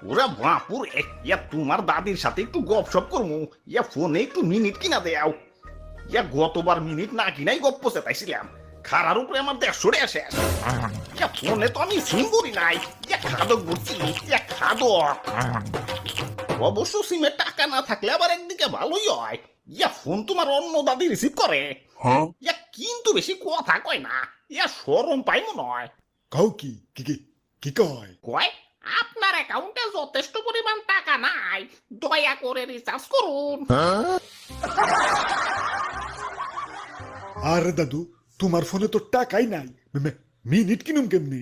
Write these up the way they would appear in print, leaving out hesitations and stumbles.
ওরা বাপুরে, তোমার দাদির সাথে একটু গপসপ করবো, ফোনে একটু মিনিট কিনা দেও। গতবার মিনিট না কিনাই গপ্প চেতাইছিলাম, খারার উপরে আমার 150 টাকা শেষ। ফোনে তো আমি সিম করি নাই, খাদক বলছি, খাদক। অবশ্য সিমে টাকা না থাকলে আবার একদিকে ভালোই হয়, ফোন তোমার অন্য দাদি রিসিভ করে। কিন্তু বেশি কথা কয় না, শরম পাই মনে হয়। কাউ কি কি কি কি কয়? কয় আপনার অ্যাকাউন্টে যথেষ্ট পরিমাণ টাকা নাই, দয়া করে রিচার্জ করুন। আরে দাদু, তোমার ফোনে তো টাকাই নাই, মিনিট কিনুম কেমনি?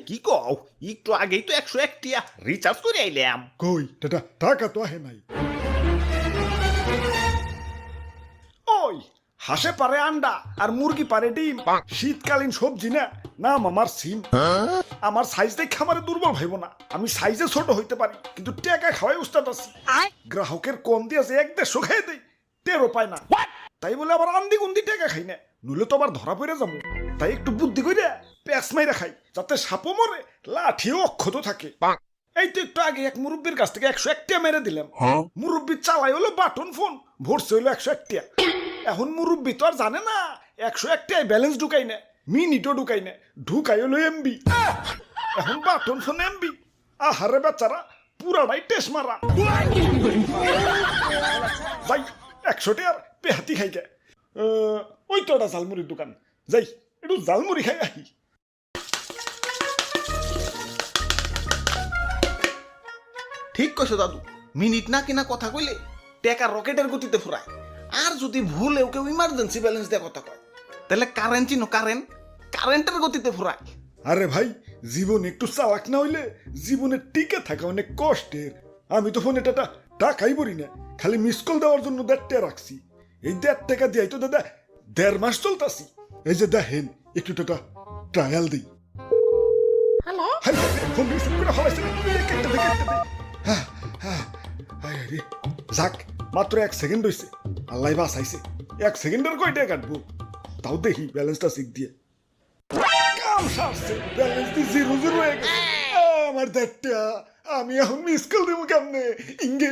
কি কও, একটু আগেই তো 101 টিয়া রিচার্জ করে আইলাম। কই টাকা তো আহে নাই। ওই হাঁসে পারে আন্ডা আর মুরগি পারে ডিম, শীতকালীন সবজি না, নাম আমার সিম। আমার সাইজ দেখে আমার দুর্বল ভাইব না, আমি সাইজে ছোট হইতে পারি কিন্তু টাকা খাওয়াই উস্তাদ আছি। গ্রাহকের কম দিয়ে যে 1-150 খাই দেয়, টেরও পায় না। তাই বলে আবার আন্দি গুন্দি টাকা খাই না, নইলে তো আবার ধরা পড়ে যাবো। তাই একটু বুদ্ধি করে প্যাঁচ মাইরা খাই, যাতে সাপও মরে লাঠিও অক্ষত থাকে। এই তো একটু আগে এক মুরব্বীর কাছ থেকে 101 টাকা মেরে দিলাম। মুরব্বী চালাই হলো বাটন ফোন, ভরছে হলো 101 টাকা। এখন মুরব্বী তো আর জানে না 101 টাকায় ব্যালেন্স ঢুকাই না, মিনিটও ঢুকাই না, ঢুকাই হলো এমবি। এখন বাটন ফোন এমবি, আহারে বেচারা পুরাটাই টেস মারা। যাই 100 টাকার পেহাতি খাই গে। ওই তো একটা ঝালমুড়ির দোকান, যাই একটু ঝালমুড়ি খাই আহি। ঠিক কইছো দাদু, মিনিট না কিনা কথা কইলে টাকা রকেটের গতিতে ফুরায়। আর যদি ভুলেও কেউ ইমার্জেন্সি ব্যালেন্স দিয়ে কথা কয়, তাহলে কারেন্ট চিনো, কারেন্টের গতিতে ফুরায়। আরে ভাই, জীবন একটু চালাক না হইলে জীবনে টিকে থাকা অনেক কষ্টের। আমি তো ফোনে টাকাই বলি না, খালি মিস কল দেওয়ার জন্য 1.5 টাকা রাখছি। এই 1.5 টাকা দিয়ে তো দাদা 1.5 মাস চলতাছি। এই যে দেখেন একটু ট্রায়াল দিই। হ্যালো, ফোন রিসিভ করে ফলাইছে, কেটে দে। যাক, মাত্র 1 সেকেন্ড হয়েছে, আল্লাহ বাঁচাইছে। 1 সেকেন্ডের কয় টাকা কাটবো, তাও দেখি ব্যালেন্সটা চেক দিয়ে। কাম সারছে, ব্যালেন্স দিয়ে 0 হয়ে গেছে। আমার 1.5 টাকা, আমি এখন মিস কল দেবো কেমনে? ইঙ্গে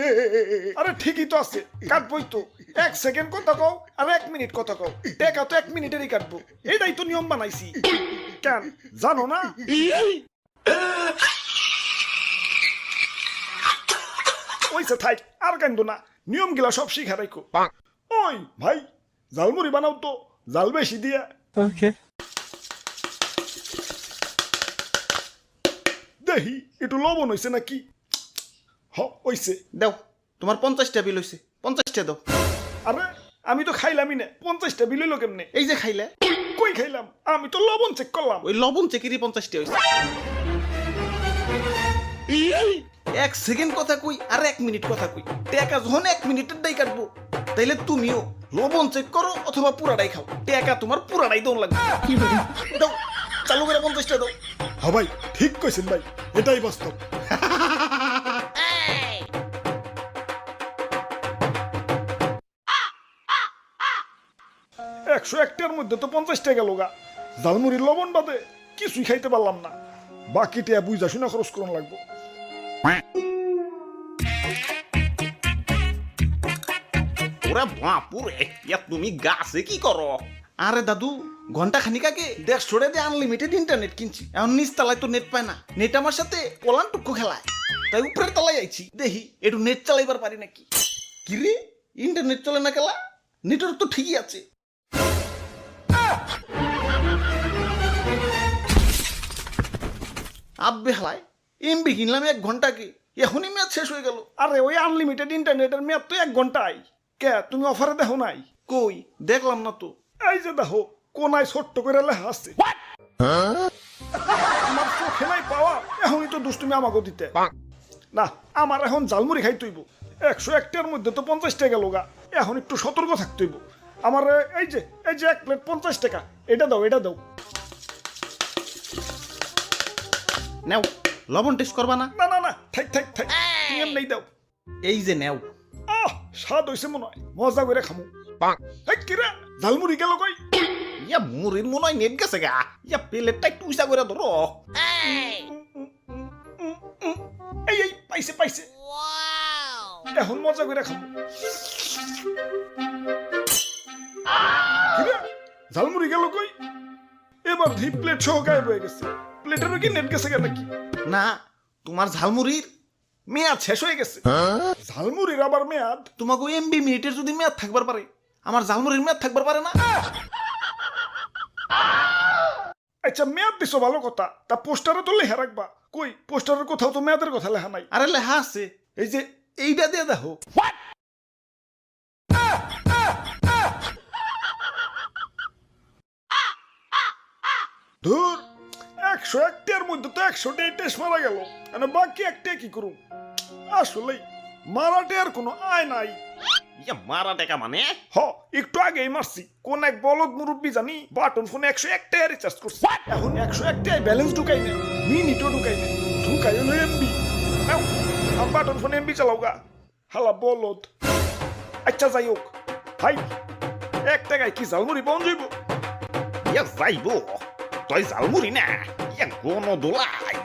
আরে ঠিকই তো আছে, কাটবই তো। 1 সেকেন্ড কথা কও আর 1 মিনিট কথা কও, টাকা তো 1 মিনিটেরই কাটবো। এটাই তো নিয়ম বানাইছি, কেন জানো না? ওইসে থাই, আর কান্দো না, নিয়ম গিলা সব শিখা রাখো। ওই ভাই, ঝালমুড়ি বানাও তো, জাল বেশি দিয়া। দেখি একটু লবণ হইছে নাকি। হইছে। দাও, তোমার 50 টাকা বিল হইছে, 50 টাকা দাও। আরে আমি তো খাইলামই না, 50টা বিল হইলো কেমনে? এই যে খাইলে। কই খাইলাম? আমি তো লবণ চেক করলাম। ওই লবণ চেকেরই 50 টাকা হইছে। 1 সেকেন্ড কথা কই আর 1 মিনিট কথা কই, টাকা যখন 1 মিনিটের দাই কাটবো, তাইলে তুমিও লবণ চেক করো অথবা পুরাটাই খাও, টাকা তোমার পুরাটাই দৌড় লাগবে। দাও, চালু করে 50 টাকা দাও। হ্যাঁ ভাই, ঠিক কইছেন ভাই, এটাই বাস্তব। 101 টাকার মধ্যে তো 50 টাকা গেল গা। ঝালমুড়ির লবণ বাদে কিছুই খাইতে পারলাম না, বাকি টাকা বুঝা শুনে খরচ করুন লাগবো। ওরা বাপুরে, তুমি গাছে কি করো? আরে দাদু, ঘন্টা খানিক আগে 150 টাকা দিয়ে আনলিমিটেড ইন্টারনেট কিনছি। এখন নিচ তলায় তো নেট পায় না, নেট আমার সাথে কলান টুকু খেলায়। তাই উপরের তলায় আইছি, দেখি একটু নেট চালাইবার পারি নাকি। কি রে, ইন্টারনেট চলে না খেলা? নেটওয়ার্ক তো ঠিকই আছে। আব্বে হালায়, এমবি কিনলাম 1 ঘন্টাকে, এখনই ম্যাচ শেষ হয়ে গেল। আরে ওই আনলিমিটেড ইন্টারনেটের মেয়াদ তো 1 ঘন্টায়। কে তুমি অফারে দেখো নাই? কই দেখলাম না তো। এই যে দেখো, কোনায় ছোট্ট করে লেখা আছে। আমার চোখে নাই পাওয়া, এখনই তো দুষ্টুমি আমাকে দিতে না। আমার এখন ঝালমুড়ি খাইতে হইব। 101 টাকার মধ্যে তো 50 টাকা গেল গা, এখন একটু সতর্ক থাকতে হইব। আমার এই যে 1 প্লেট 50 টাকা, এটা দাও, এটা দাও। নেও, লবণ টেস্ট করবা না? না না না, থাক থাক থাক, তুমি এমনি দাও। এই যে নেও। স্বাদ হইছে মনে হয়, মজা করে খামু। কিরে, ঝালমুড়ি গেল কই? মুড়ির মনে হয় নেট গেছে গা। প্লেটটা একটু উঁচা করে ধরো। এই এই পাইছে পাইছে এখন মজা করে খাবো কিরে ঝালমুড়ি গেল কই এবার ধি প্লেট সহ গায়েব হয়ে গেছে প্লেটেরও কি নেট গেছে কেন কি না তোমার ঝালমুড়ির মেয়াদ শেষ হয়ে গেছে ঝালমুড়ির আবার মেয়াদ তোমাকে এমবি মিনিটের যদি মেয়াদ থাকবার পারে আমার ঝালমুড়ির মেয়াদ থাকবার পারে না আচ্ছা মেয়াদ দিছো ভালো কথা তা পোস্টারে তো লেখা রাখবা কই পোস্টারের কোথাও তো মেয়াদের কথা লেখা নাই আরে লেখা আছে এই যে এইটা দিয়ে দেখো ধুর 101টার মধ্যে তো 100টাই টেস্ট মারা গেল মানে বাকি একটা কি করুম আসলেই মারাটে আর কোনো আয় নাই ইয়া মারা টাকা মানে হ একটু আগেই মারছি কোন এক বলদ মুরব্বি জানি বাটন ফোনে 101টাই রিচার্জ করছে এখন 101টাই ব্যালেন্স ঢুকাই না মিনিটও ঢুকাই না ঢুকাই হলো এমবি নাও আর বাটন ফোনে এমবি চালাও গা হালা বলদ আচ্ছা যাই হোক ভাই 1 টাকায় কি ঝালমুড়ি পাওয়া যাইব ইয়া যাইব তুই ঝালমুড়ি না ইয়া গণ দোলাই